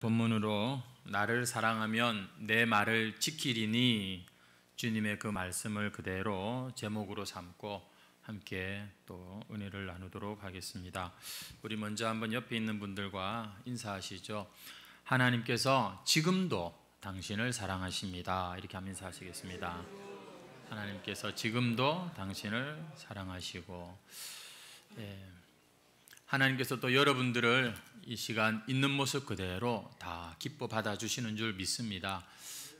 본문으로 나를 사랑하면 내 말을 지키리니 주님의 그 말씀을 그대로 제목으로 삼고 함께 또 은혜를 나누도록 하겠습니다. 우리 먼저 한번 옆에 있는 분들과 인사하시죠. 하나님께서 지금도 당신을 사랑하십니다. 이렇게 한번 인사하시겠습니다. 하나님께서 지금도 당신을 사랑하시고, 하나님께서 또 여러분들을 이 시간 있는 모습 그대로 다 기뻐 받아주시는 줄 믿습니다.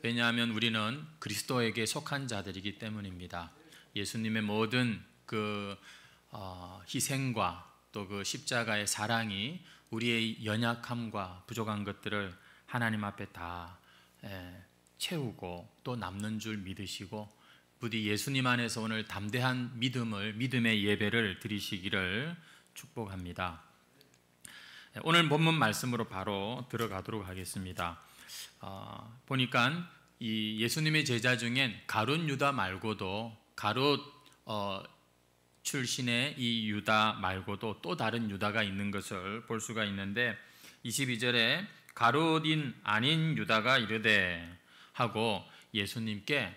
왜냐하면 우리는 그리스도에게 속한 자들이기 때문입니다. 예수님의 모든 그 희생과 또 그 십자가의 사랑이 우리의 연약함과 부족한 것들을 하나님 앞에 다 채우고 또 남는 줄 믿으시고, 부디 예수님 안에서 오늘 담대한 믿음의 예배를 드리시기를 축복합니다. 오늘 본문 말씀으로 바로 들어가도록 하겠습니다. 보니까 이 예수님의 제자 중엔 가룟 유다 말고도 가룟 출신의 이 유다 말고도 또 다른 유다가 있는 것을 볼 수가 있는데, 22절에 가룟인 아닌 유다가 이르되 하고 예수님께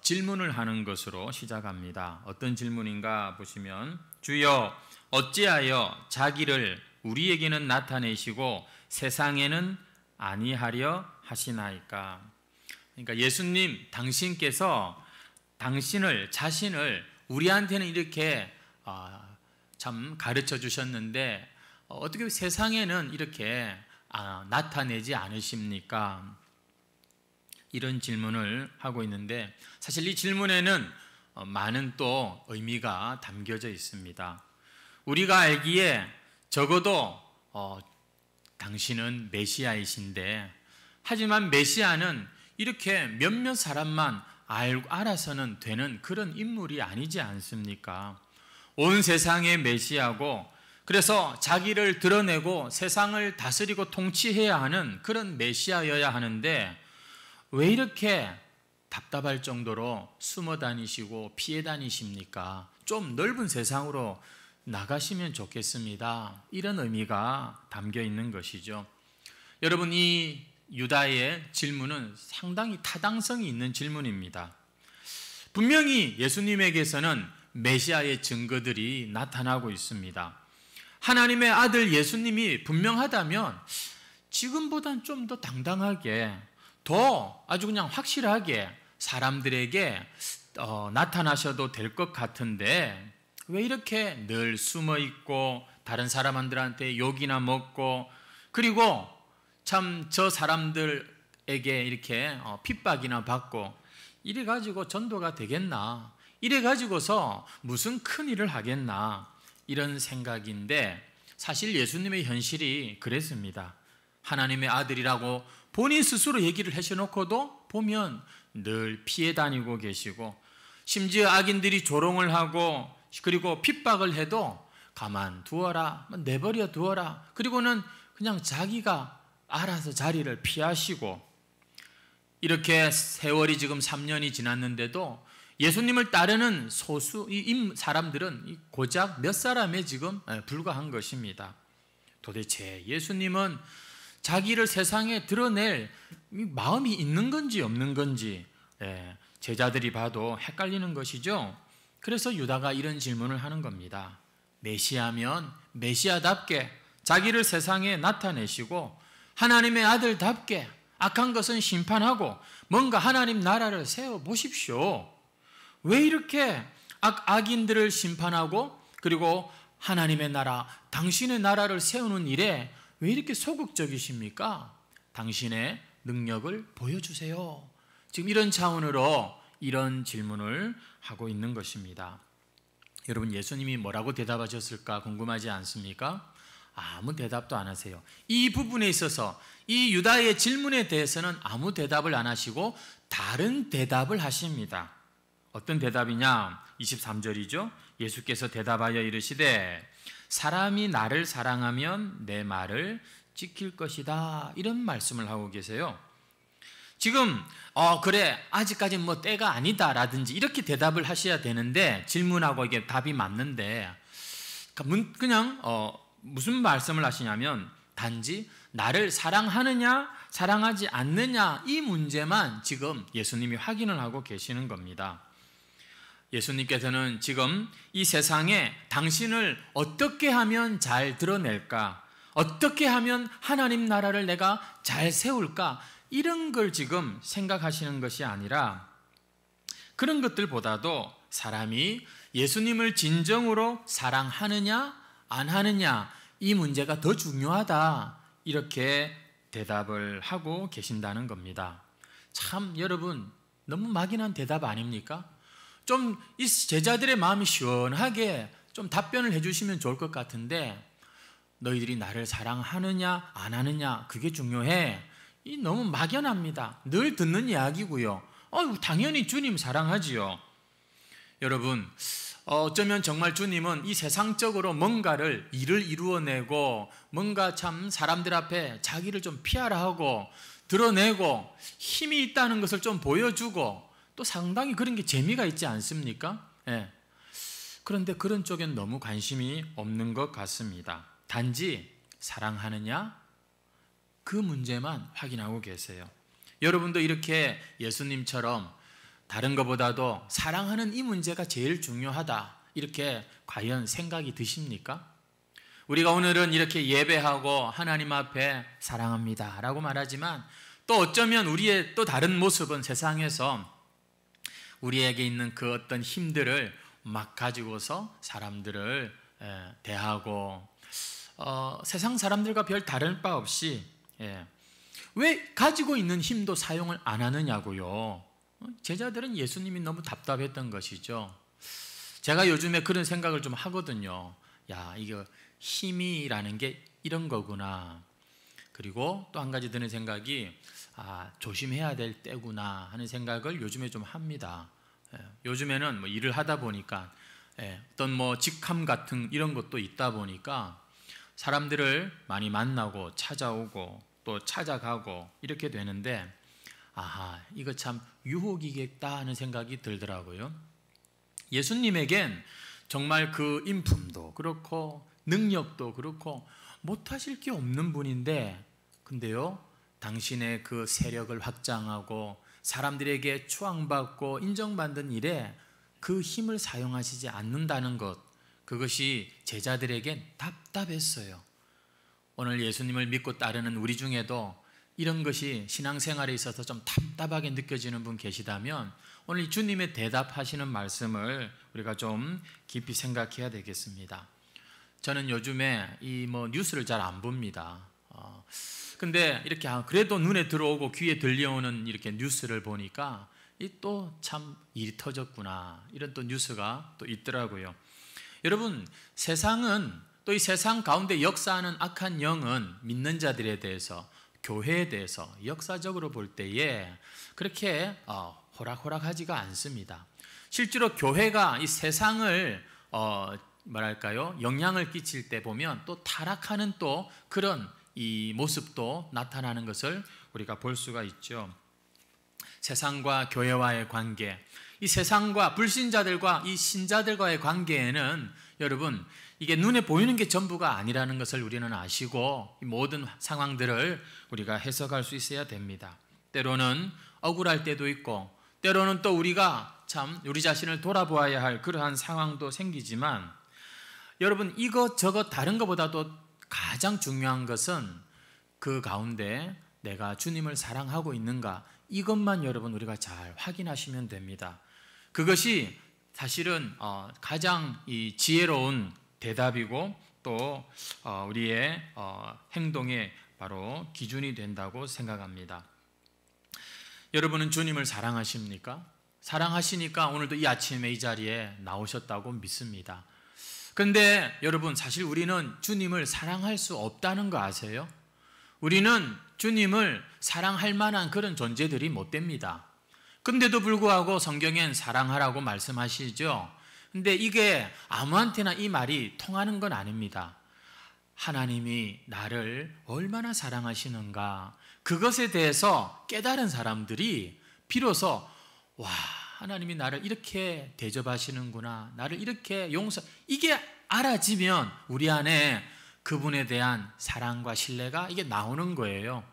질문을 하는 것으로 시작합니다. 어떤 질문인가 보시면, 주여 어찌하여 자기를 우리에게는 나타내시고 세상에는 아니하려 하시나이까? 그러니까 예수님 당신께서 자신을 우리한테는 이렇게 참 가르쳐 주셨는데 어떻게 세상에는 이렇게 나타내지 않으십니까? 이런 질문을 하고 있는데, 사실 이 질문에는 많은 또 의미가 담겨져 있습니다. 우리가 알기에 적어도 당신은 메시아이신데, 하지만 메시아는 이렇게 몇몇 사람만 알아서는 되는 그런 인물이 아니지 않습니까? 온 세상의 메시아고, 그래서 자기를 드러내고 세상을 다스리고 통치해야 하는 그런 메시아여야 하는데, 왜 이렇게 답답할 정도로 숨어 다니시고 피해 다니십니까? 좀 넓은 세상으로 나가시면 좋겠습니다. 이런 의미가 담겨 있는 것이죠. 여러분, 이 유다의 질문은 상당히 타당성이 있는 질문입니다. 분명히 예수님에게서는 메시아의 증거들이 나타나고 있습니다. 하나님의 아들 예수님이 분명하다면 지금보단 좀 더 당당하게, 더 아주 그냥 확실하게 사람들에게 나타나셔도 될 것 같은데, 왜 이렇게 늘 숨어 있고 다른 사람들한테 욕이나 먹고, 그리고 참 저 사람들에게 이렇게 핍박이나 받고, 이래 가지고 전도가 되겠나? 이래 가지고서 무슨 큰 일을 하겠나? 이런 생각인데, 사실 예수님의 현실이 그랬습니다. 하나님의 아들이라고 본인 스스로 얘기를 하셔놓고도 보면 늘 피해 다니고 계시고, 심지어 악인들이 조롱을 하고 그리고 핍박을 해도 가만 두어라, 내버려 두어라, 그리고는 그냥 자기가 알아서 자리를 피하시고, 이렇게 세월이 지금 3년이 지났는데도 예수님을 따르는 사람들은 고작 몇 사람에 지금 불과한 것입니다. 도대체 예수님은 자기를 세상에 드러낼 마음이 있는 건지 없는 건지 제자들이 봐도 헷갈리는 것이죠. 그래서 유다가 이런 질문을 하는 겁니다. 메시아면 메시아답게 자기를 세상에 나타내시고, 하나님의 아들답게 악한 것은 심판하고 뭔가 하나님 나라를 세워보십시오. 왜 이렇게 악인들을 심판하고 그리고 하나님의 나라, 당신의 나라를 세우는 일에 왜 이렇게 소극적이십니까? 당신의 능력을 보여주세요. 지금 이런 차원으로 이런 질문을 하고 있는 것입니다. 여러분, 예수님이 뭐라고 대답하셨을까 궁금하지 않습니까? 아무 대답도 안 하세요. 이 부분에 있어서 이 유다의 질문에 대해서는 아무 대답을 안 하시고 다른 대답을 하십니다. 어떤 대답이냐? 23절이죠. 예수께서 대답하여 이르시되 사람이 나를 사랑하면 내 말을 지킬 것이다. 이런 말씀을 하고 계세요. 지금 그래, 아직까지는 뭐 때가 아니다 라든지 이렇게 대답을 하셔야 되는데, 질문하고 이게 답이 맞는데 그냥 무슨 말씀을 하시냐면 단지 나를 사랑하느냐 사랑하지 않느냐 이 문제만 지금 예수님이 확인을 하고 계시는 겁니다. 예수님께서는 지금 이 세상에 당신을 어떻게 하면 잘 드러낼까, 어떻게 하면 하나님 나라를 내가 잘 세울까, 이런 걸 지금 생각하시는 것이 아니라 그런 것들보다도 사람이 예수님을 진정으로 사랑하느냐 안 하느냐 이 문제가 더 중요하다, 이렇게 대답을 하고 계신다는 겁니다. 참 여러분, 너무 막연한 대답 아닙니까? 좀 이 제자들의 마음이 시원하게 좀 답변을 해주시면 좋을 것 같은데, 너희들이 나를 사랑하느냐 안 하느냐 그게 중요해, 이 너무 막연합니다. 늘 듣는 이야기고요. 당연히 주님 사랑하지요. 여러분, 어쩌면 정말 주님은 이 세상적으로 뭔가를 일을 이루어내고 뭔가 참 사람들 앞에 자기를 좀 피하라 하고 드러내고 힘이 있다는 것을 좀 보여주고 또 상당히 그런 게 재미가 있지 않습니까? 예. 그런데 그런 쪽엔 너무 관심이 없는 것 같습니다. 단지 사랑하느냐 그 문제만 확인하고 계세요. 여러분도 이렇게 예수님처럼 다른 것보다도 사랑하는 이 문제가 제일 중요하다, 이렇게 과연 생각이 드십니까? 우리가 오늘은 이렇게 예배하고 하나님 앞에 사랑합니다 라고 말하지만, 또 어쩌면 우리의 또 다른 모습은 세상에서 우리에게 있는 그 어떤 힘들을 막 가지고서 사람들을 대하고 세상 사람들과 별 다를 바 없이 왜 가지고 있는 힘도 사용을 안 하느냐고요. 제자들은 예수님이 너무 답답했던 것이죠. 제가 요즘에 그런 생각을 좀 하거든요. 야, 이거 힘이라는 게 이런 거구나. 그리고 또 한 가지 드는 생각이 조심해야 될 때구나 하는 생각을 요즘에 좀 합니다. 요즘에는 뭐 일을 하다 보니까 어떤 뭐 직함 같은 이런 것도 있다 보니까 사람들을 많이 만나고 찾아오고 또 찾아가고 이렇게 되는데, 이거 참 유혹이겠다 하는 생각이 들더라고요. 예수님에겐 정말 그 인품도 그렇고 능력도 그렇고 못하실 게 없는 분인데, 근데요 당신의 그 세력을 확장하고 사람들에게 추앙받고 인정받는 일에 그 힘을 사용하시지 않는다는 것, 그것이 제자들에겐 답답했어요. 오늘 예수님을 믿고 따르는 우리 중에도 이런 것이 신앙생활에 있어서 좀 답답하게 느껴지는 분 계시다면 오늘 주님의 대답하시는 말씀을 우리가 좀 깊이 생각해야 되겠습니다. 저는 요즘에 이 뉴스를 잘 안 봅니다. 근데 이렇게 그래도 눈에 들어오고 귀에 들려오는 이렇게 뉴스를 보니까 이 또 참 일이 터졌구나, 이런 또 뉴스가 또 있더라고요. 여러분, 세상은 또 이 세상 가운데 역사하는 악한 영은 믿는 자들에 대해서, 교회에 대해서 역사적으로 볼 때에 그렇게 호락호락하지가 않습니다. 실제로 교회가 이 세상을 영향을 끼칠 때 보면 또 타락하는 또 그런 이 모습도 나타나는 것을 우리가 볼 수가 있죠. 세상과 교회와의 관계, 이 세상과 불신자들과 이 신자들과의 관계에는 여러분, 이게 눈에 보이는 게 전부가 아니라는 것을 우리는 아시고 이 모든 상황들을 우리가 해석할 수 있어야 됩니다. 때로는 억울할 때도 있고, 때로는 또 우리가 참 우리 자신을 돌아보아야 할 그러한 상황도 생기지만, 여러분 이것저것 다른 것보다도 가장 중요한 것은 그 가운데 내가 주님을 사랑하고 있는가, 이것만 여러분 우리가 잘 확인하시면 됩니다. 그것이 사실은 가장 이 지혜로운 대답이고 또 우리의 행동의 바로 기준이 된다고 생각합니다. 여러분은 주님을 사랑하십니까? 사랑하시니까 오늘도 이 아침에 이 자리에 나오셨다고 믿습니다. 그런데 여러분, 사실 우리는 주님을 사랑할 수 없다는 거 아세요? 우리는 주님을 사랑할 만한 그런 존재들이 못 됩니다. 근데도 불구하고 성경엔 사랑하라고 말씀하시죠. 근데 이게 아무한테나 이 말이 통하는 건 아닙니다. 하나님이 나를 얼마나 사랑하시는가, 그것에 대해서 깨달은 사람들이 비로소 하나님이 나를 이렇게 대접하시는구나, 나를 이렇게 이게 알아지면 우리 안에 그분에 대한 사랑과 신뢰가 이게 나오는 거예요.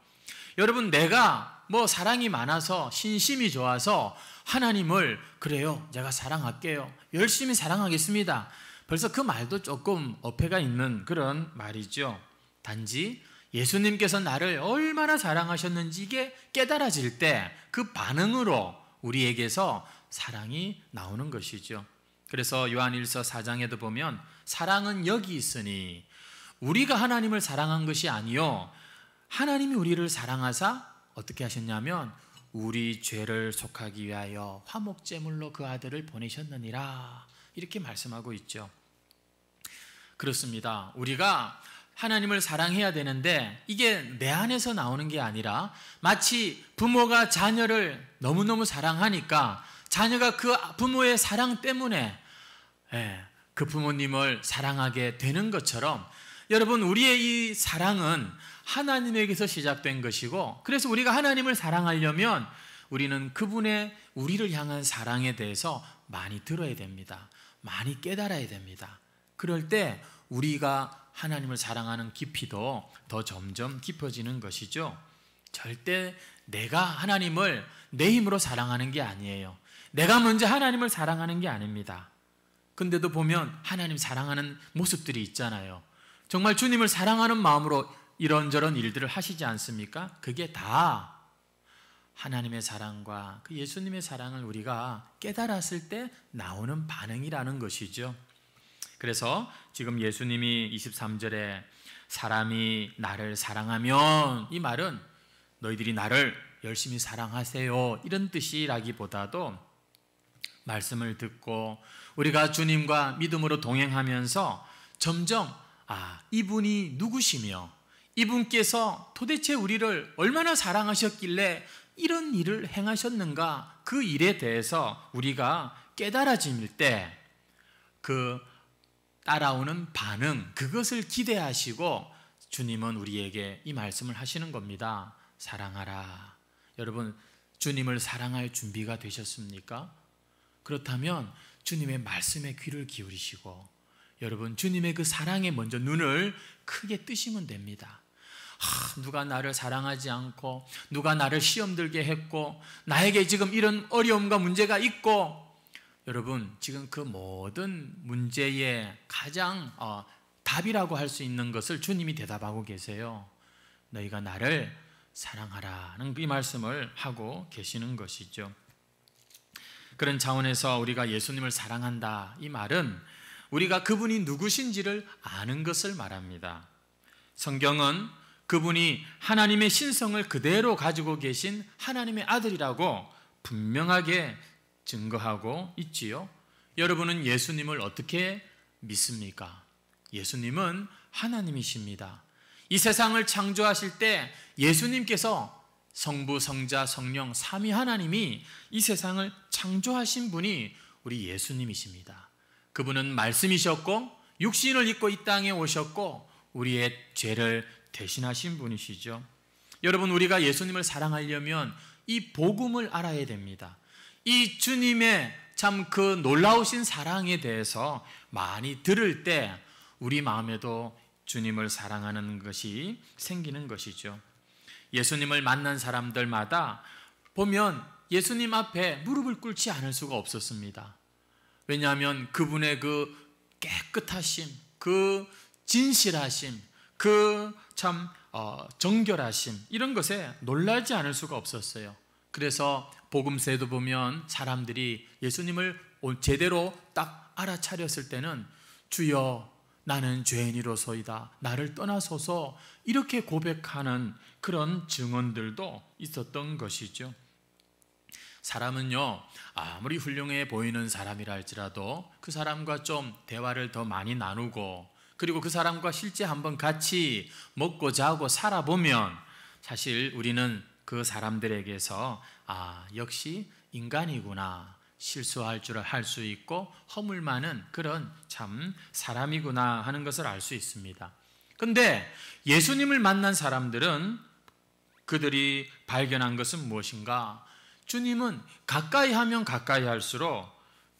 여러분, 내가 사랑이 많아서 신심이 좋아서 하나님을 그래요, 제가 사랑할게요, 열심히 사랑하겠습니다, 벌써 그 말도 조금 어폐가 있는 그런 말이죠. 단지 예수님께서 나를 얼마나 사랑하셨는지 이게 깨달아질 때 그 반응으로 우리에게서 사랑이 나오는 것이죠. 그래서 요한일서 4장에도 보면 사랑은 여기 있으니 우리가 하나님을 사랑한 것이 아니요 하나님이 우리를 사랑하사 어떻게 하셨냐면 우리 죄를 속하기 위하여 화목제물로 그 아들을 보내셨느니라, 이렇게 말씀하고 있죠. 그렇습니다. 우리가 하나님을 사랑해야 되는데 이게 내 안에서 나오는 게 아니라 마치 부모가 자녀를 너무너무 사랑하니까 자녀가 그 부모의 사랑 때문에 그 부모님을 사랑하게 되는 것처럼, 여러분, 우리의 이 사랑은 하나님에게서 시작된 것이고, 그래서 우리가 하나님을 사랑하려면 우리는 그분의 우리를 향한 사랑에 대해서 많이 들어야 됩니다. 많이 깨달아야 됩니다. 그럴 때 우리가 하나님을 사랑하는 깊이도 더 점점 깊어지는 것이죠. 절대 내가 하나님을 내 힘으로 사랑하는 게 아니에요. 내가 먼저 하나님을 사랑하는 게 아닙니다. 근데도 보면 하나님 사랑하는 모습들이 있잖아요. 정말 주님을 사랑하는 마음으로 이런저런 일들을 하시지 않습니까? 그게 다 하나님의 사랑과 그 예수님의 사랑을 우리가 깨달았을 때 나오는 반응이라는 것이죠. 그래서 지금 예수님이 23절에 사람이 나를 사랑하면, 이 말은 너희들이 나를 열심히 사랑하세요 이런 뜻이라기보다도 말씀을 듣고 우리가 주님과 믿음으로 동행하면서 점점 이분이 누구시며 이분께서 도대체 우리를 얼마나 사랑하셨길래 이런 일을 행하셨는가, 그 일에 대해서 우리가 깨달아질 때 그 따라오는 반응, 그것을 기대하시고 주님은 우리에게 이 말씀을 하시는 겁니다. 사랑하라. 여러분, 주님을 사랑할 준비가 되셨습니까? 그렇다면 주님의 말씀에 귀를 기울이시고 여러분, 주님의 그 사랑에 먼저 눈을 크게 뜨시면 됩니다. 누가 나를 사랑하지 않고 누가 나를 시험 들게 했고 나에게 지금 이런 어려움과 문제가 있고, 여러분, 지금 그 모든 문제의 가장 답이라고 할 수 있는 것을 주님이 대답하고 계세요. 너희가 나를 사랑하라는 이 말씀을 하고 계시는 것이죠. 그런 차원에서 우리가 예수님을 사랑한다, 이 말은 우리가 그분이 누구신지를 아는 것을 말합니다. 성경은 그분이 하나님의 신성을 그대로 가지고 계신 하나님의 아들이라고 분명하게 증거하고 있지요. 여러분은 예수님을 어떻게 믿습니까? 예수님은 하나님이십니다. 이 세상을 창조하실 때 예수님께서 성부, 성자, 성령 삼위 하나님이 이 세상을 창조하신 분이 우리 예수님이십니다. 그분은 말씀이셨고 육신을 입고 이 땅에 오셨고 우리의 죄를 대신하신 분이시죠. 여러분, 우리가 예수님을 사랑하려면 이 복음을 알아야 됩니다. 이 주님의 참 그 놀라우신 사랑에 대해서 많이 들을 때 우리 마음에도 주님을 사랑하는 것이 생기는 것이죠. 예수님을 만난 사람들마다 보면 예수님 앞에 무릎을 꿇지 않을 수가 없었습니다. 왜냐하면 그분의 그 깨끗하심, 그 진실하심, 그 참 정결하심, 이런 것에 놀라지 않을 수가 없었어요. 그래서 복음서에도 보면 사람들이 예수님을 제대로 딱 알아차렸을 때는 주여 나는 죄인이로소이다, 나를 떠나소서, 이렇게 고백하는 그런 증언들도 있었던 것이죠. 사람은요, 아무리 훌륭해 보이는 사람이라 할지라도 그 사람과 좀 대화를 더 많이 나누고 그리고 그 사람과 실제 한번 같이 먹고 자고 살아보면 사실 우리는 그 사람들에게서 역시 인간이구나, 실수할 줄 할 수 있고 허물 많은 그런 참 사람이구나 하는 것을 알 수 있습니다. 그런데 예수님을 만난 사람들은 그들이 발견한 것은 무엇인가? 주님은 가까이 하면 가까이 할수록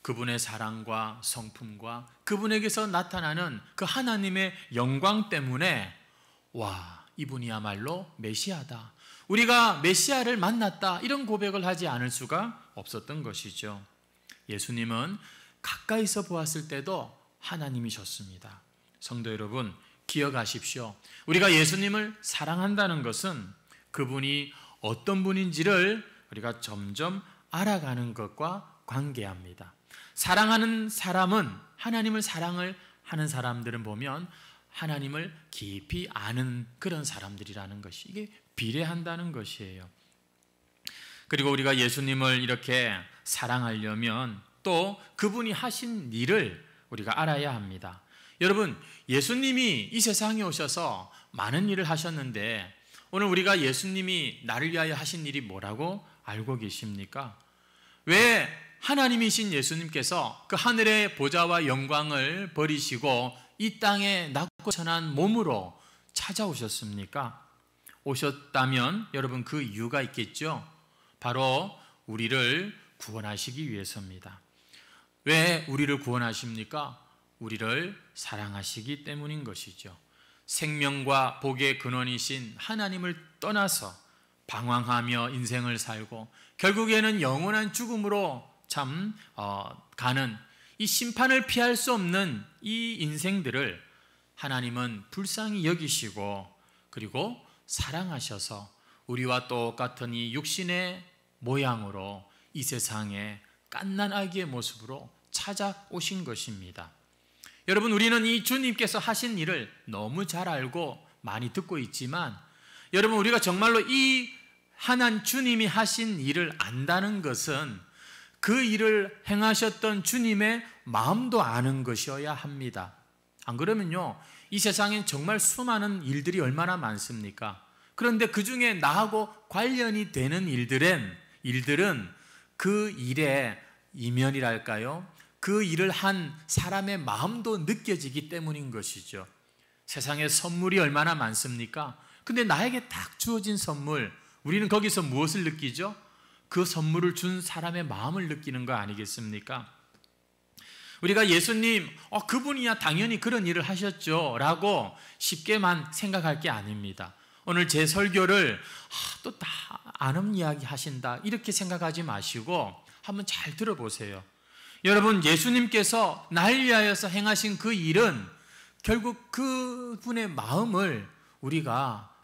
그분의 사랑과 성품과 그분에게서 나타나는 그 하나님의 영광 때문에 와, 이분이야말로 메시아다, 우리가 메시아를 만났다, 이런 고백을 하지 않을 수가 없었던 것이죠. 예수님은 가까이서 보았을 때도 하나님이셨습니다. 성도 여러분, 기억하십시오. 우리가 예수님을 사랑한다는 것은 그분이 어떤 분인지를 우리가 점점 알아가는 것과 관계합니다. 사랑하는 사람은, 하나님을 사랑을 하는 사람들은 보면 하나님을 깊이 아는 그런 사람들이라는 것이, 이게 비례한다는 것이에요. 그리고 우리가 예수님을 이렇게 사랑하려면 또 그분이 하신 일을 우리가 알아야 합니다. 여러분, 예수님이 이 세상에 오셔서 많은 일을 하셨는데 오늘 우리가 예수님이 나를 위하여 하신 일이 뭐라고 알고 계십니까? 왜 하나님이신 예수님께서 그 하늘의 보좌와 영광을 버리시고 이 땅에 낮고 천한 몸으로 찾아오셨습니까? 오셨다면 여러분, 그 이유가 있겠죠. 바로 우리를 구원하시기 위해서입니다. 왜 우리를 구원하십니까? 우리를 사랑하시기 때문인 것이죠. 생명과 복의 근원이신 하나님을 떠나서 방황하며 인생을 살고 결국에는 영원한 죽음으로 가는 이 심판을 피할 수 없는 이 인생들을 하나님은 불쌍히 여기시고 그리고 사랑하셔서 우리와 똑같은 이 육신의 모양으로 이 세상에 갓난 아기의 모습으로 찾아오신 것입니다. 여러분, 우리는 이 주님께서 하신 일을 너무 잘 알고 많이 듣고 있지만 여러분, 우리가 정말로 이 하나님 주님이 하신 일을 안다는 것은 그 일을 행하셨던 주님의 마음도 아는 것이어야 합니다. 안 그러면요, 이 세상엔 정말 수많은 일들이 얼마나 많습니까? 그런데 그 중에 나하고 관련이 되는 일들은 그 일의 이면이랄까요? 그 일을 한 사람의 마음도 느껴지기 때문인 것이죠. 세상에 선물이 얼마나 많습니까? 근데 나에게 딱 주어진 선물, 우리는 거기서 무엇을 느끼죠? 그 선물을 준 사람의 마음을 느끼는 거 아니겠습니까? 우리가 예수님, 그분이야 당연히 그런 일을 하셨죠 라고 쉽게만 생각할 게 아닙니다. 오늘 제 설교를 또 다 아는 이야기 하신다 이렇게 생각하지 마시고 한번 잘 들어보세요. 여러분, 예수님께서 날 위하여서 행하신 그 일은 결국 그분의 마음을 우리가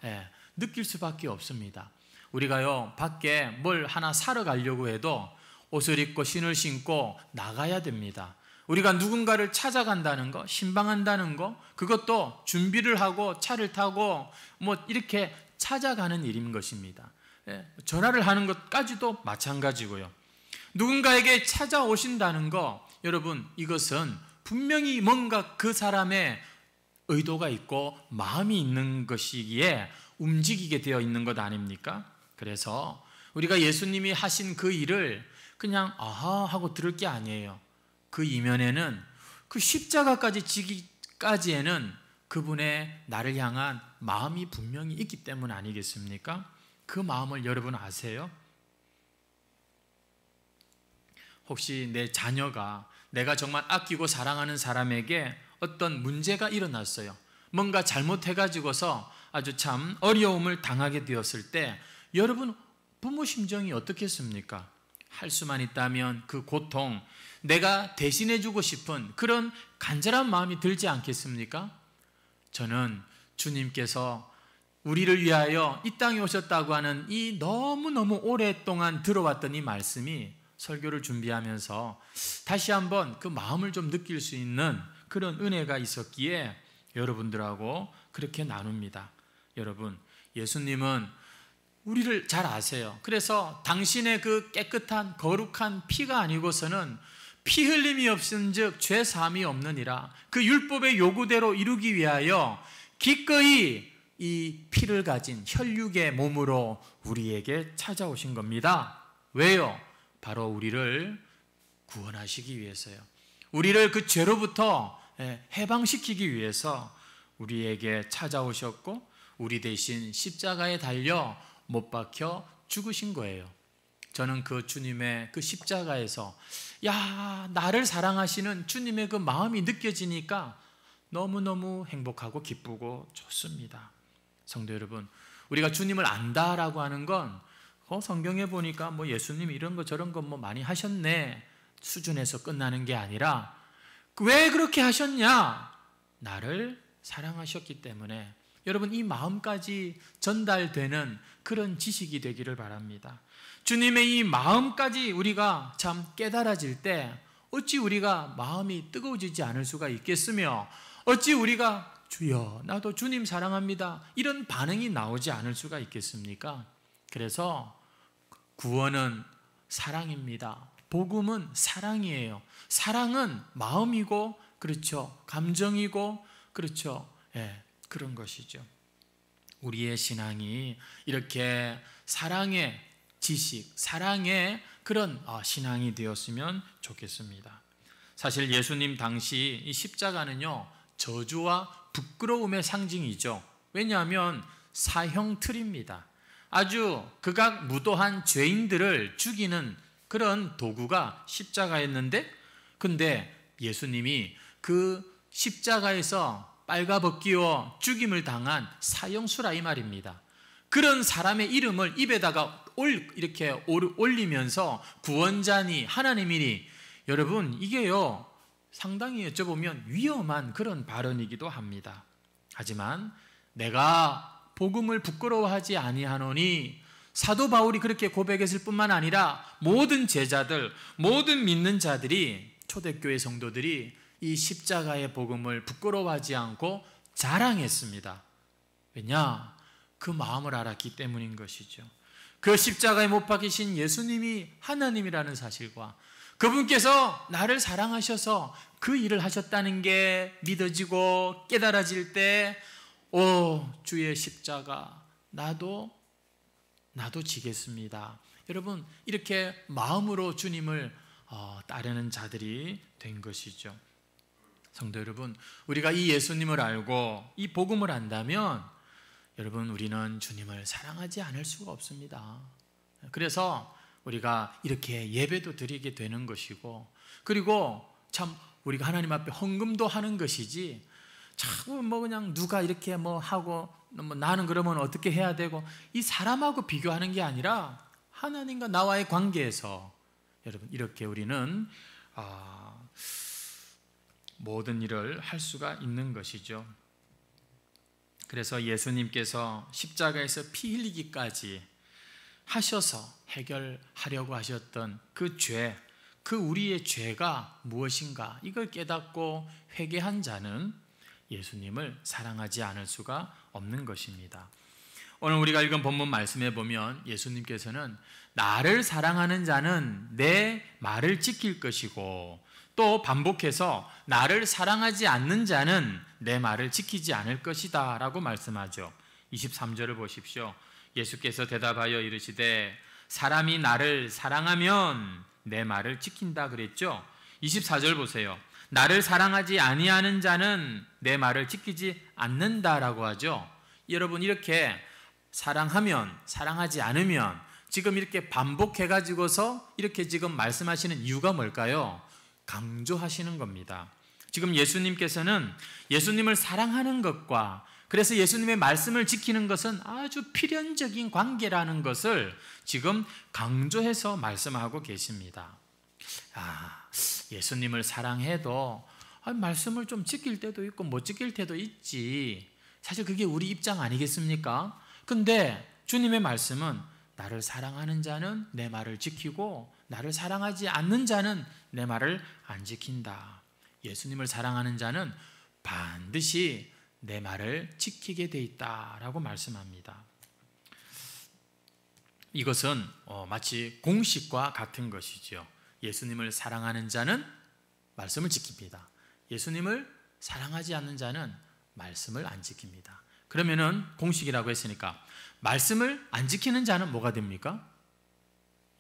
느낄 수밖에 없습니다. 우리가요, 밖에 뭘 하나 사러 가려고 해도 옷을 입고 신을 신고 나가야 됩니다. 우리가 누군가를 찾아간다는 거, 신방한다는 거, 그것도 준비를 하고 차를 타고 이렇게 찾아가는 일인 것입니다. 전화를 하는 것까지도 마찬가지고요. 누군가에게 찾아오신다는 거, 여러분, 이것은 분명히 뭔가 그 사람의 의도가 있고 마음이 있는 것이기에 움직이게 되어 있는 것 아닙니까? 그래서 우리가 예수님이 하신 그 일을 그냥 아하 하고 들을 게 아니에요. 그 이면에는, 그 십자가까지 지기까지에는 그분의 나를 향한 마음이 분명히 있기 때문 아니겠습니까? 그 마음을 여러분 아세요? 혹시 내 자녀가, 내가 정말 아끼고 사랑하는 사람에게 어떤 문제가 일어났어요. 뭔가 잘못해가지고서 아주 참 어려움을 당하게 되었을 때 여러분 부모 심정이 어떻겠습니까? 할 수만 있다면 그 고통, 내가 대신해주고 싶은 그런 간절한 마음이 들지 않겠습니까? 저는 주님께서 우리를 위하여 이 땅에 오셨다고 하는 이 너무너무 오랫동안 들어왔던 이 말씀이 설교를 준비하면서 다시 한번 그 마음을 좀 느낄 수 있는 그런 은혜가 있었기에 여러분들하고 그렇게 나눕니다. 여러분, 예수님은 우리를 잘 아세요. 그래서 당신의 그 깨끗한 거룩한 피가 아니고서는 피 흘림이 없은즉 죄 사함이 없느니라. 그 율법의 요구대로 이루기 위하여 기꺼이 이 피를 가진 혈육의 몸으로 우리에게 찾아오신 겁니다. 왜요? 바로 우리를 구원하시기 위해서요. 우리를 그 죄로부터 해방시키기 위해서 우리에게 찾아오셨고 우리 대신 십자가에 달려 못 박혀 죽으신 거예요. 저는 그 주님의 그 십자가에서 나를 사랑하시는 주님의 그 마음이 느껴지니까 너무너무 행복하고 기쁘고 좋습니다. 성도 여러분, 우리가 주님을 안다라고 하는 건 성경에 보니까 뭐 예수님 이런 거 저런 거 뭐 많이 하셨네 수준에서 끝나는 게 아니라 왜 그렇게 하셨냐? 나를 사랑하셨기 때문에. 여러분, 이 마음까지 전달되는 그런 지식이 되기를 바랍니다. 주님의 이 마음까지 우리가 참 깨달아질 때 어찌 우리가 마음이 뜨거워지지 않을 수가 있겠으며, 어찌 우리가 주여 나도 주님 사랑합니다 이런 반응이 나오지 않을 수가 있겠습니까? 그래서 구원은 사랑입니다. 복음은 사랑이에요. 사랑은 마음이고, 그렇죠, 감정이고, 그렇죠, 그런 것이죠. 우리의 신앙이 이렇게 사랑의 지식, 사랑의 그런 신앙이 되었으면 좋겠습니다. 사실 예수님 당시 이 십자가는요, 저주와 부끄러움의 상징이죠. 왜냐하면 사형틀입니다. 아주 극악무도한 죄인들을 죽이는 그런 도구가 십자가였는데, 근데 예수님이 그 십자가에서 빨가벗기워 죽임을 당한 사형수라 이 말입니다. 그런 사람의 이름을 입에다가 이렇게 올리면서 구원자니 하나님이니, 여러분 이게요 상당히 어쩌보면 위험한 그런 발언이기도 합니다. 하지만 내가 복음을 부끄러워하지 아니하노니, 사도 바울이 그렇게 고백했을 뿐만 아니라 모든 제자들, 모든 믿는 자들이, 초대교회 성도들이 이 십자가의 복음을 부끄러워하지 않고 자랑했습니다. 왜냐? 그 마음을 알았기 때문인 것이죠. 그 십자가에 못 박히신 예수님이 하나님이라는 사실과 그분께서 나를 사랑하셔서 그 일을 하셨다는 게 믿어지고 깨달아질 때, 주의 십자가 나도 지겠습니다. 여러분, 이렇게 마음으로 주님을 따르는 자들이 된 것이죠. 성도 여러분, 우리가 이 예수님을 알고 이 복음을 안다면 여러분, 우리는 주님을 사랑하지 않을 수가 없습니다. 그래서 우리가 이렇게 예배도 드리게 되는 것이고, 그리고 참 우리가 하나님 앞에 헌금도 하는 것이지, 자꾸 그냥 누가 이렇게 하고 나는 그러면 어떻게 해야 되고, 이 사람하고 비교하는 게 아니라 하나님과 나와의 관계에서 여러분 이렇게 우리는 모든 일을 할 수가 있는 것이죠. 그래서 예수님께서 십자가에서 피 흘리기까지 하셔서 해결하려고 하셨던 그 죄, 그 우리의 죄가 무엇인가, 이걸 깨닫고 회개한 자는 예수님을 사랑하지 않을 수가 없는 것입니다. 오늘 우리가 읽은 본문 말씀에 보면 예수님께서는 나를 사랑하는 자는 내 말을 지킬 것이고, 또 반복해서 나를 사랑하지 않는 자는 내 말을 지키지 않을 것이다 라고 말씀하죠. 23절을 보십시오. 예수께서 대답하여 이르시되 사람이 나를 사랑하면 내 말을 지킨다 그랬죠. 24절 보세요. 나를 사랑하지 아니하는 자는 내 말을 지키지 않는다라고 하죠. 여러분, 이렇게 사랑하면, 사랑하지 않으면, 지금 이렇게 반복해가지고서 이렇게 지금 말씀하시는 이유가 뭘까요? 강조하시는 겁니다. 지금 예수님께서는 예수님을 사랑하는 것과, 그래서 예수님의 말씀을 지키는 것은 아주 필연적인 관계라는 것을 지금 강조해서 말씀하고 계십니다. 예수님을 사랑해도 말씀을 좀 지킬 때도 있고 못 지킬 때도 있지. 사실 그게 우리 입장 아니겠습니까? 근데 주님의 말씀은 나를 사랑하는 자는 내 말을 지키고 나를 사랑하지 않는 자는 내 말을 안 지킨다. 예수님을 사랑하는 자는 반드시 내 말을 지키게 돼 있다라고 말씀합니다. 이것은 마치 공식과 같은 것이죠. 예수님을 사랑하는 자는 말씀을 지킵니다. 예수님을 사랑하지 않는 자는 말씀을 안 지킵니다. 그러면은 공식이라고 했으니까 말씀을 안 지키는 자는 뭐가 됩니까?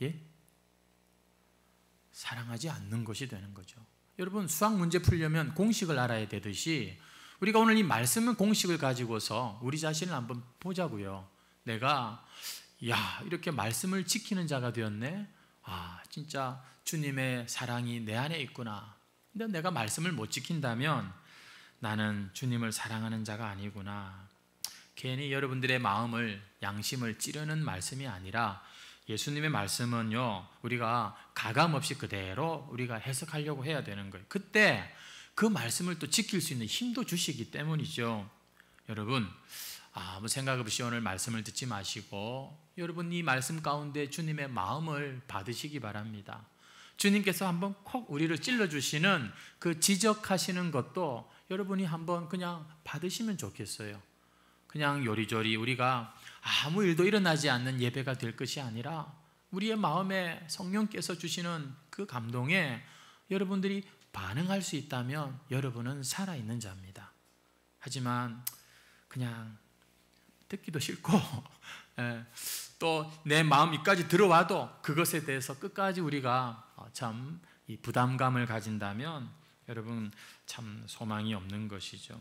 예? 사랑하지 않는 것이 되는 거죠. 여러분, 수학 문제 풀려면 공식을 알아야 되듯이 우리가 오늘 이 말씀은 공식을 가지고서 우리 자신을 한번 보자고요. 내가 야, 이렇게 말씀을 지키는 자가 되었네. 아, 진짜 주님의 사랑이 내 안에 있구나. 근데 내가 말씀을 못 지킨다면 나는 주님을 사랑하는 자가 아니구나. 괜히 여러분들의 마음을, 양심을 찌르는 말씀이 아니라 예수님의 말씀은요, 우리가 가감없이 그대로 우리가 해석하려고 해야 되는 거예요. 그때 그 말씀을 또 지킬 수 있는 힘도 주시기 때문이죠. 여러분, 아무 생각 없이 오늘 말씀을 듣지 마시고 여러분 이 말씀 가운데 주님의 마음을 받으시기 바랍니다. 주님께서 한번 콕 우리를 찔러주시는 그 지적하시는 것도 여러분이 한번 그냥 받으시면 좋겠어요. 그냥 요리조리 우리가 아무 일도 일어나지 않는 예배가 될 것이 아니라 우리의 마음에 성령께서 주시는 그 감동에 여러분들이 반응할 수 있다면 여러분은 살아있는 자입니다. 하지만 그냥 듣기도 싫고 또 내 마음이까지 들어와도 그것에 대해서 끝까지 우리가 참 이 부담감을 가진다면 여러분 참 소망이 없는 것이죠.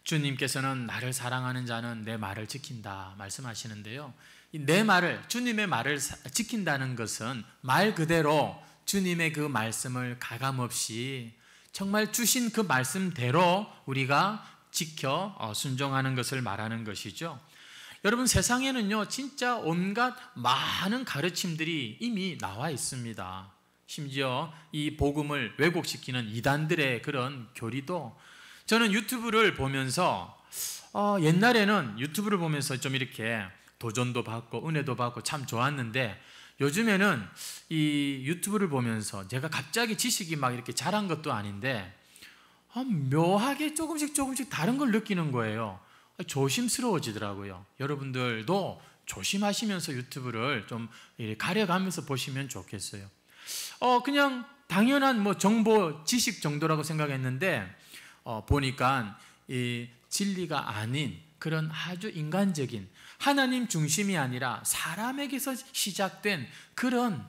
주님께서는 나를 사랑하는 자는 내 말을 지킨다 말씀하시는데요. 내 말을, 주님의 말을 지킨다는 것은 말 그대로 주님의 그 말씀을 가감없이 정말 주신 그 말씀대로 우리가 지켜 순종하는 것을 말하는 것이죠. 여러분 세상에는요 진짜 온갖 많은 가르침들이 이미 나와 있습니다. 심지어 이 복음을 왜곡시키는 이단들의 그런 교리도 저는 유튜브를 보면서 옛날에는 유튜브를 보면서 좀 이렇게 도전도 받고 은혜도 받고 참 좋았는데 요즘에는 이 유튜브를 보면서 제가 갑자기 지식이 막 이렇게 자란 것도 아닌데 묘하게 조금씩 다른 걸 느끼는 거예요. 조심스러워지더라고요. 여러분들도 조심하시면서 유튜브를 좀 가려가면서 보시면 좋겠어요. 그냥 당연한 뭐 정보 지식 정도라고 생각했는데 보니까 이 진리가 아닌 그런 아주 인간적인 하나님 중심이 아니라 사람에게서 시작된 그런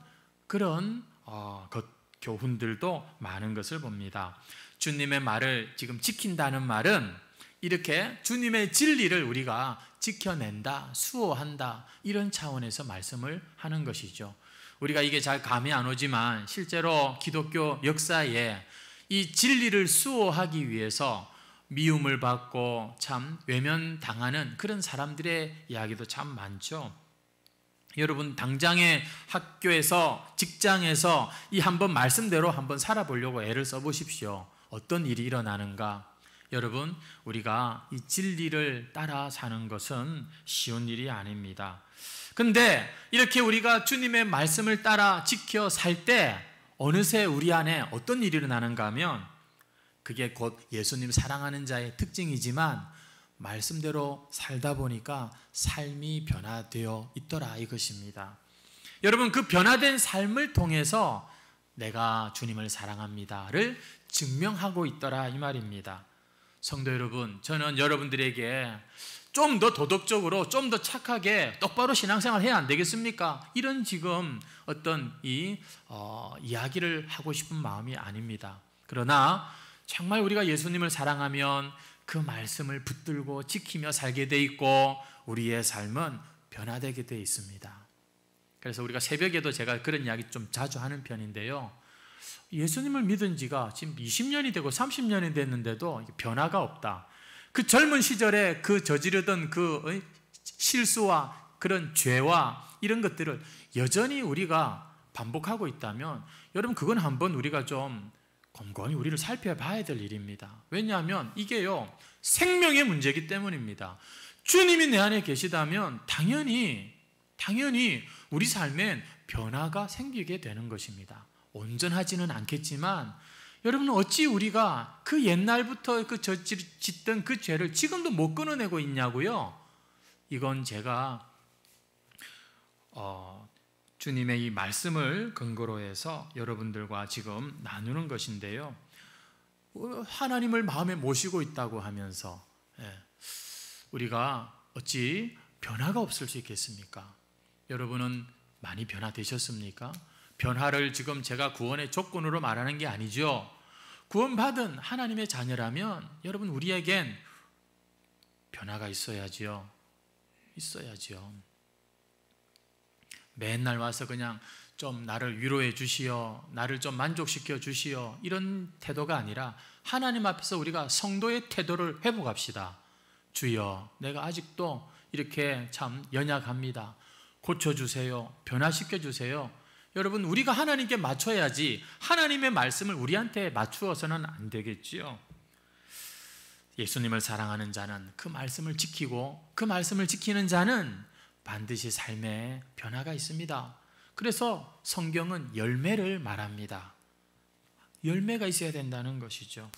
교훈들도 많은 것을 봅니다. 주님의 말을 지금 지킨다는 말은 이렇게 주님의 진리를 우리가 지켜낸다, 수호한다 이런 차원에서 말씀을 하는 것이죠. 우리가 이게 잘 감이 안 오지만 실제로 기독교 역사에 이 진리를 수호하기 위해서 미움을 받고 참 외면당하는 그런 사람들의 이야기도 참 많죠. 여러분 당장의 학교에서 직장에서 이 한번 말씀대로 한번 살아보려고 애를 써보십시오. 어떤 일이 일어나는가? 여러분 우리가 이 진리를 따라 사는 것은 쉬운 일이 아닙니다. 근데 이렇게 우리가 주님의 말씀을 따라 지켜 살 때 어느새 우리 안에 어떤 일이 일어나는가 하면 그게 곧 예수님 사랑하는 자의 특징이지만 말씀대로 살다 보니까 삶이 변화되어 있더라 이것입니다. 여러분 그 변화된 삶을 통해서 내가 주님을 사랑합니다를 증명하고 있더라 이 말입니다. 성도 여러분, 저는 여러분들에게 좀 더 도덕적으로 좀 더 착하게 똑바로 신앙생활 해야 안 되겠습니까? 이런 지금 어떤 이야기를 하고 싶은 마음이 아닙니다. 그러나 정말 우리가 예수님을 사랑하면 그 말씀을 붙들고 지키며 살게 돼 있고 우리의 삶은 변화되게 돼 있습니다. 그래서 우리가 새벽에도 제가 그런 이야기 좀 자주 하는 편인데요. 예수님을 믿은 지가 지금 20년이 되고 30년이 됐는데도 변화가 없다. 그 젊은 시절에 그 저지르던 그 실수와 그런 죄와 이런 것들을 여전히 우리가 반복하고 있다면 여러분 그건 한번 우리가 좀 곰곰이 우리를 살펴봐야 될 일입니다. 왜냐하면 이게요 생명의 문제이기 때문입니다. 주님이 내 안에 계시다면 당연히 우리 삶엔 변화가 생기게 되는 것입니다. 온전하지는 않겠지만 여러분 어찌 우리가 그 옛날부터 그 짓던 그 죄를 지금도 못 끊어내고 있냐고요? 이건 제가 주님의 이 말씀을 근거로 해서 여러분들과 지금 나누는 것인데요. 하나님을 마음에 모시고 있다고 하면서 우리가 어찌 변화가 없을 수 있겠습니까? 여러분은 많이 변화되셨습니까? 변화를 지금 제가 구원의 조건으로 말하는 게 아니죠. 구원받은 하나님의 자녀라면 여러분 우리에겐 변화가 있어야지요. 맨날 와서 그냥 좀 나를 위로해 주시오, 나를 좀 만족시켜 주시오, 이런 태도가 아니라 하나님 앞에서 우리가 성도의 태도를 회복합시다. 주여, 내가 아직도 이렇게 참 연약합니다. 고쳐주세요. 변화시켜 주세요. 여러분, 우리가 하나님께 맞춰야지 하나님의 말씀을 우리한테 맞추어서는 안 되겠지요. 예수님을 사랑하는 자는 그 말씀을 지키고 그 말씀을 지키는 자는 반드시 삶에 변화가 있습니다. 그래서 성경은 열매를 말합니다. 열매가 있어야 된다는 것이죠.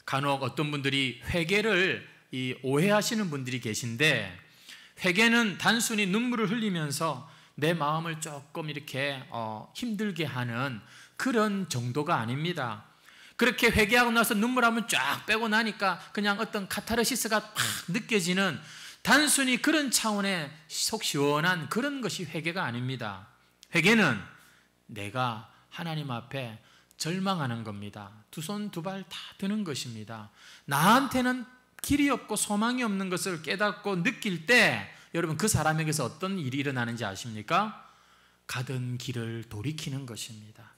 간혹 어떤 분들이 회개를 오해하시는 분들이 계신데, 회개는 단순히 눈물을 흘리면서 내 마음을 조금 이렇게 힘들게 하는 그런 정도가 아닙니다. 그렇게 회개하고 나서 눈물 한번 쫙 빼고 나니까 그냥 어떤 카타르시스가 팍 느껴지는 단순히 그런 차원의 속 시원한 그런 것이 회개가 아닙니다. 회개는 내가 하나님 앞에 절망하는 겁니다. 두 손 두 발 다 드는 것입니다. 나한테는 길이 없고 소망이 없는 것을 깨닫고 느낄 때, 여러분, 그 사람에게서 어떤 일이 일어나는지 아십니까? 가던 길을 돌이키는 것입니다.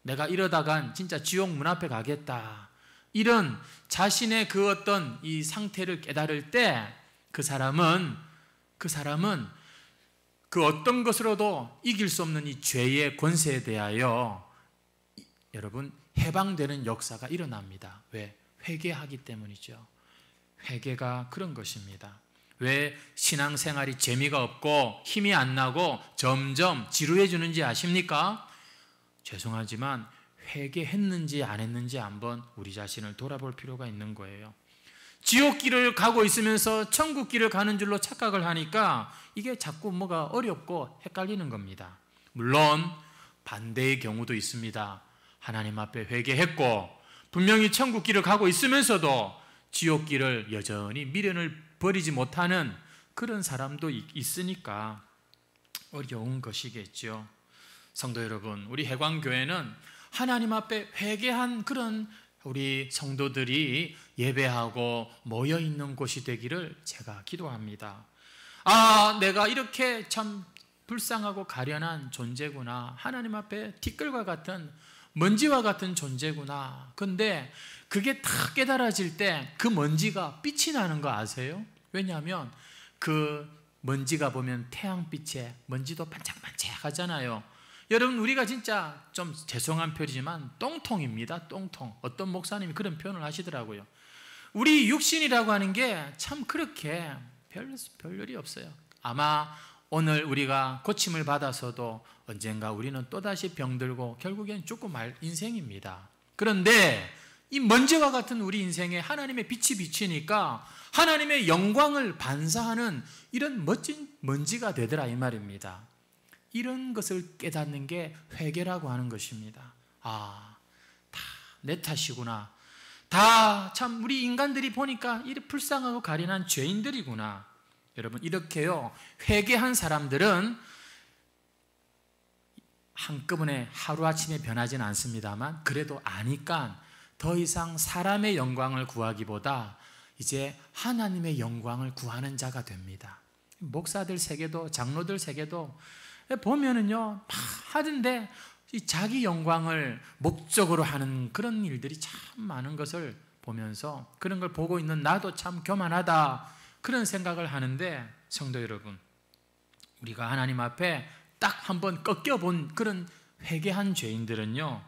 내가 이러다간 진짜 지옥 문 앞에 가겠다, 이런 자신의 그 어떤 이 상태를 깨달을 때 그 사람은 그 어떤 것으로도 이길 수 없는 이 죄의 권세에 대하여 여러분 해방되는 역사가 일어납니다. 왜? 회개하기 때문이죠. 회개가 그런 것입니다. 왜 신앙생활이 재미가 없고 힘이 안 나고 점점 지루해지는지 아십니까? 죄송하지만 회개했는지 안 했는지 한번 우리 자신을 돌아볼 필요가 있는 거예요. 지옥길을 가고 있으면서 천국길을 가는 줄로 착각을 하니까 이게 자꾸 뭐가 어렵고 헷갈리는 겁니다. 물론 반대의 경우도 있습니다. 하나님 앞에 회개했고 분명히 천국길을 가고 있으면서도 지옥길을 여전히 미련을 버리지 못하는 그런 사람도 있으니까 어려운 것이겠죠. 성도 여러분, 우리 해광교회는 하나님 앞에 회개한 그런 우리 성도들이 예배하고 모여있는 곳이 되기를 제가 기도합니다. 내가 이렇게 참 불쌍하고 가련한 존재구나, 하나님 앞에 티끌과 같은 먼지와 같은 존재구나. 근데 그게 다 깨달아질 때 그 먼지가 빛이 나는 거 아세요? 왜냐하면 그 먼지가 보면 태양빛에 먼지도 반짝반짝 하잖아요. 여러분, 우리가 진짜 좀 죄송한 표현이지만 똥통입니다. 똥통. 어떤 목사님이 그런 표현을 하시더라고요. 우리 육신이라고 하는 게 참 그렇게 별일이 없어요. 아마 오늘 우리가 고침을 받아서도 언젠가 우리는 또다시 병들고 결국엔 죽고 말 인생입니다. 그런데 이 먼지와 같은 우리 인생에 하나님의 빛이 비치니까 하나님의 영광을 반사하는 이런 멋진 먼지가 되더라, 이 말입니다. 이런 것을 깨닫는 게 회개라고 하는 것입니다. 다 내 탓이구나. 다 참 우리 인간들이 보니까 이렇게 불쌍하고 가련한 죄인들이구나. 여러분, 이렇게요, 회개한 사람들은 한꺼번에 하루아침에 변하지는 않습니다만 그래도 아니까 더 이상 사람의 영광을 구하기보다 이제 하나님의 영광을 구하는 자가 됩니다. 목사들 세계도 장로들 세계도 보면은요 막 하던데 자기 영광을 목적으로 하는 그런 일들이 참 많은 것을 보면서 그런 걸 보고 있는 나도 참 교만하다, 그런 생각을 하는데, 성도 여러분, 우리가 하나님 앞에 딱 한번 꺾여본 그런 회개한 죄인들은요,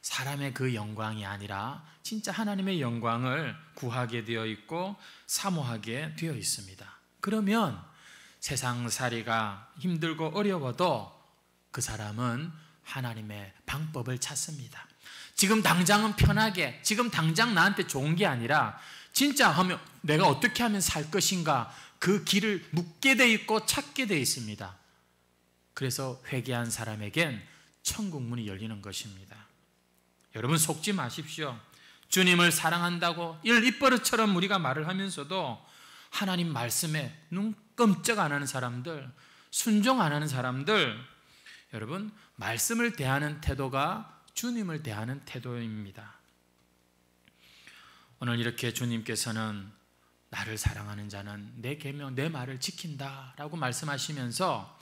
사람의 그 영광이 아니라 진짜 하나님의 영광을 구하게 되어 있고 사모하게 되어 있습니다. 그러면 세상살이가 힘들고 어려워도 그 사람은 하나님의 방법을 찾습니다. 지금 당장은 편하게, 지금 당장 나한테 좋은 게 아니라 진짜 하면 내가 어떻게 하면 살 것인가, 그 길을 묻게 돼 있고 찾게 돼 있습니다. 그래서 회개한 사람에겐 천국 문이 열리는 것입니다. 여러분, 속지 마십시오. 주님을 사랑한다고 입버릇처럼 우리가 말을 하면서도 하나님 말씀에 눈 끔찍 안 하는 사람들, 순종 안 하는 사람들, 여러분, 말씀을 대하는 태도가 주님을 대하는 태도입니다. 오늘 이렇게 주님께서는 나를 사랑하는 자는 내 계명, 내 말을 지킨다라고 말씀하시면서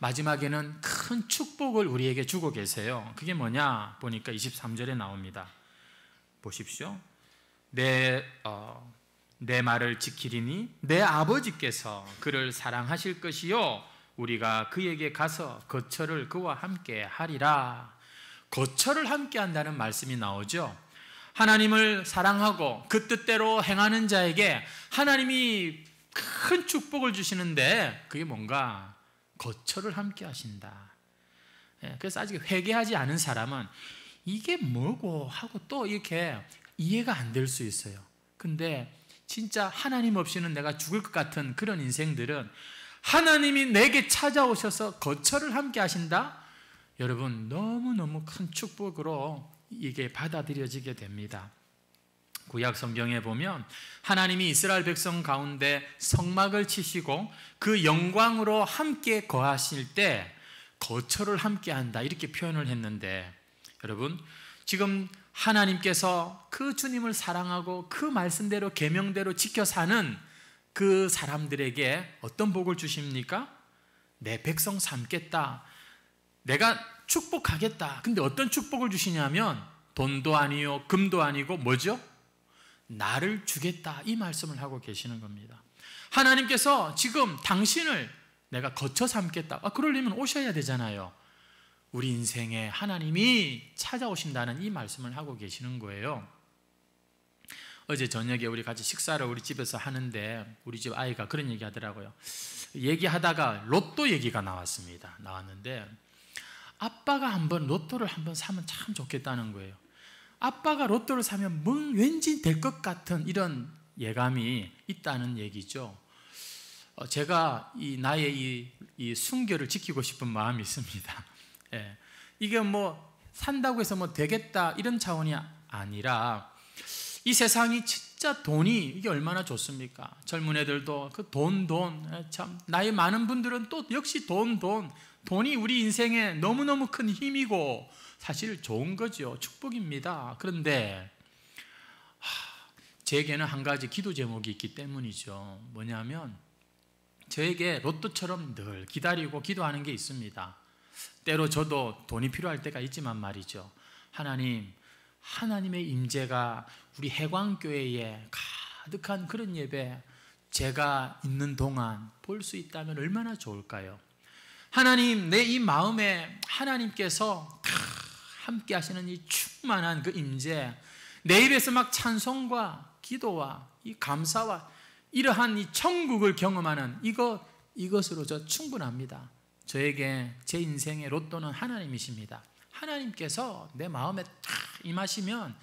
마지막에는 큰 축복을 우리에게 주고 계세요. 그게 뭐냐 보니까 23절에 나옵니다. 보십시오. 내 말을 지키리니 내 아버지께서 그를 사랑하실 것이요 우리가 그에게 가서 거처를 그와 함께 하리라. 거처를 함께 한다는 말씀이 나오죠. 하나님을 사랑하고 그 뜻대로 행하는 자에게 하나님이 큰 축복을 주시는데 그게 뭔가 거처를 함께 하신다. 그래서 아직 회개하지 않은 사람은 이게 뭐고 하고 또 이렇게 이해가 안 될 수 있어요. 근데 진짜 하나님 없이는 내가 죽을 것 같은 그런 인생들은 하나님이 내게 찾아오셔서 거처를 함께 하신다? 여러분 너무너무 큰 축복으로 이게 받아들여지게 됩니다. 구약 성경에 보면 하나님이 이스라엘 백성 가운데 성막을 치시고 그 영광으로 함께 거하실 때 거처를 함께 한다 이렇게 표현을 했는데 여러분 지금 하나님께서 그 주님을 사랑하고 그 말씀대로 계명대로 지켜 사는 그 사람들에게 어떤 복을 주십니까? 내 백성 삼겠다. 내가 축복하겠다. 근데 어떤 축복을 주시냐면 돈도 아니요 금도 아니고 뭐죠? 나를 주겠다 이 말씀을 하고 계시는 겁니다. 하나님께서 지금 당신을 내가 거쳐 삼겠다. 그러려면 오셔야 되잖아요. 우리 인생에 하나님이 찾아오신다는 이 말씀을 하고 계시는 거예요. 어제 저녁에 우리 같이 식사를 우리 집에서 하는데 우리 집 아이가 그런 얘기 하더라고요. 얘기하다가 로또 얘기가 나왔는데 아빠가 한번 로또를 한번 사면 참 좋겠다는 거예요. 아빠가 로또를 사면 왠지 될 것 같은 이런 예감이 있다는 얘기죠. 제가 나의 이 순결을 지키고 싶은 마음이 있습니다. 예. 이게 산다고 해서 되겠다 이런 차원이 아니라 이 세상이 진짜 돈이 이게 얼마나 좋습니까? 젊은 애들도 그 돈 참 나이 많은 분들은 또 역시 돈이 우리 인생에 너무너무 큰 힘이고 사실 좋은 거죠. 축복입니다. 그런데 제게는 한 가지 기도 제목이 있기 때문이죠. 뭐냐면 저에게 로또처럼 늘 기다리고 기도하는 게 있습니다. 때로 저도 돈이 필요할 때가 있지만 말이죠. 하나님의 임재가 우리 해광교회에 가득한 그런 예배 제가 있는 동안 볼 수 있다면 얼마나 좋을까요? 하나님, 내 이 마음에 하나님께서 함께 하시는 이 충만한 그 임재, 내 입에서 막 찬송과 기도와 이 감사와 이러한 이 천국을 경험하는 이것으로 저 충분합니다. 저에게 제 인생의 로또는 하나님이십니다. 하나님께서 내 마음에 딱 임하시면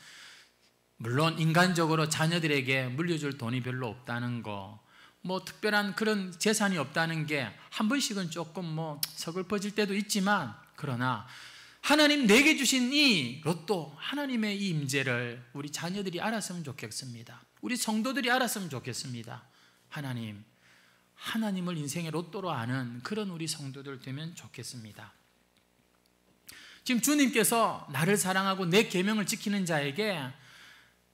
물론 인간적으로 자녀들에게 물려줄 돈이 별로 없다는 거, 특별한 그런 재산이 없다는 게 한 번씩은 조금 서글퍼질 때도 있지만 그러나 하나님 내게 주신 이 로또, 하나님의 이 임재를 우리 자녀들이 알았으면 좋겠습니다. 우리 성도들이 알았으면 좋겠습니다. 하나님을 인생의 로또로 아는 그런 우리 성도들 되면 좋겠습니다. 지금 주님께서 나를 사랑하고 내 계명을 지키는 자에게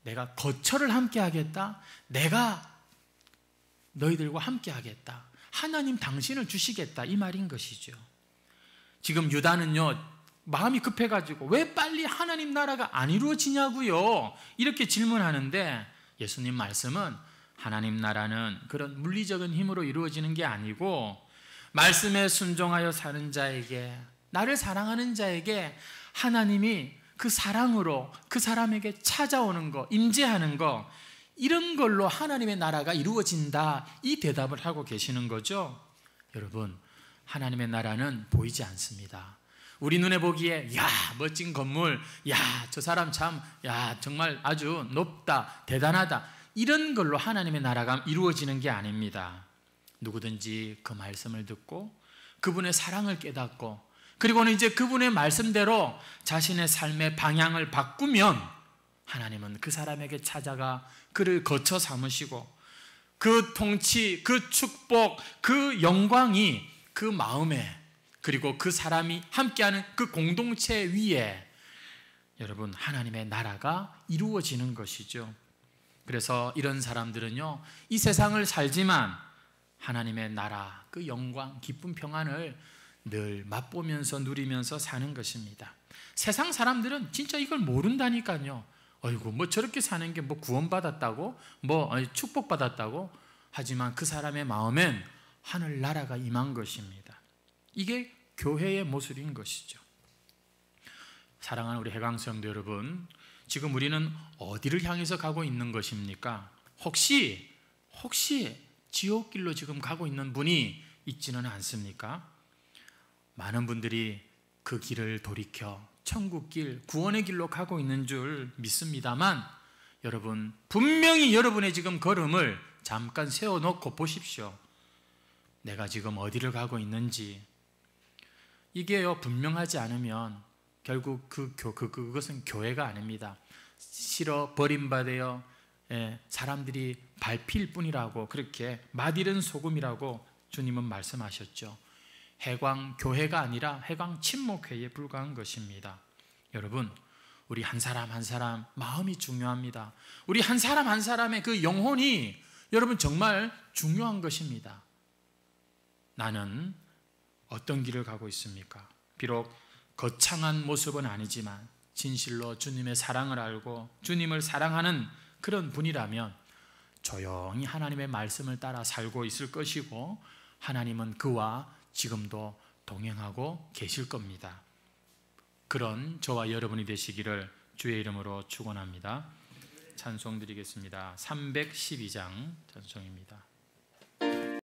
내가 거처를 함께 하겠다. 내가 너희들과 함께 하겠다. 하나님 당신을 주시겠다. 이 말인 것이죠. 지금 유다는요, 마음이 급해가지고 왜 빨리 하나님 나라가 안 이루어지냐고요. 이렇게 질문하는데 예수님 말씀은 하나님 나라는 그런 물리적인 힘으로 이루어지는 게 아니고 말씀에 순종하여 사는 자에게, 나를 사랑하는 자에게 하나님이 그 사랑으로 그 사람에게 찾아오는 거, 임재하는 거, 이런 걸로 하나님의 나라가 이루어진다. 이 대답을 하고 계시는 거죠. 여러분, 하나님의 나라는 보이지 않습니다. 우리 눈에 보기에 야 멋진 건물, 야 저 사람 참, 야 정말 아주 높다, 대단하다, 이런 걸로 하나님의 나라가 이루어지는 게 아닙니다. 누구든지 그 말씀을 듣고 그분의 사랑을 깨닫고 그리고는 이제 그분의 말씀대로 자신의 삶의 방향을 바꾸면 하나님은 그 사람에게 찾아가 그를 거처 삼으시고 그 통치, 그 축복, 그 영광이 그 마음에 그리고 그 사람이 함께하는 그 공동체 위에 여러분 하나님의 나라가 이루어지는 것이죠. 그래서 이런 사람들은요, 이 세상을 살지만 하나님의 나라, 그 영광, 기쁨, 평안을 늘 맛보면서 누리면서 사는 것입니다. 세상 사람들은 진짜 이걸 모른다니까요. 어이구, 뭐 저렇게 사는 게 뭐 구원받았다고, 뭐 축복받았다고. 하지만 그 사람의 마음엔 하늘나라가 임한 것입니다. 이게 교회의 모습인 것이죠. 사랑하는 우리 해강성도 여러분, 지금 우리는 어디를 향해서 가고 있는 것입니까? 혹시 지옥길로 지금 가고 있는 분이 있지는 않습니까? 많은 분들이 그 길을 돌이켜 천국길, 구원의 길로 가고 있는 줄 믿습니다만, 여러분, 분명히 여러분의 지금 걸음을 잠깐 세워놓고 보십시오. 내가 지금 어디를 가고 있는지. 이게요, 분명하지 않으면 결국 그것은 교회가 아닙니다. 싫어 버림받아요, 사람들이 밟힐 뿐이라고, 그렇게 맛이른 소금이라고 주님은 말씀하셨죠. 해광 교회가 아니라 해광 친목회에 불과한 것입니다. 여러분, 우리 한 사람 한 사람 마음이 중요합니다. 우리 한 사람 한 사람의 그 영혼이 여러분 정말 중요한 것입니다. 나는 어떤 길을 가고 있습니까? 비록 거창한 모습은 아니지만 진실로 주님의 사랑을 알고 주님을 사랑하는 그런 분이라면 조용히 하나님의 말씀을 따라 살고 있을 것이고, 하나님은 그와 지금도 동행하고 계실 겁니다. 그런 저와 여러분이 되시기를 주의 이름으로 축원합니다. 찬송 드리겠습니다. 312장 찬송입니다.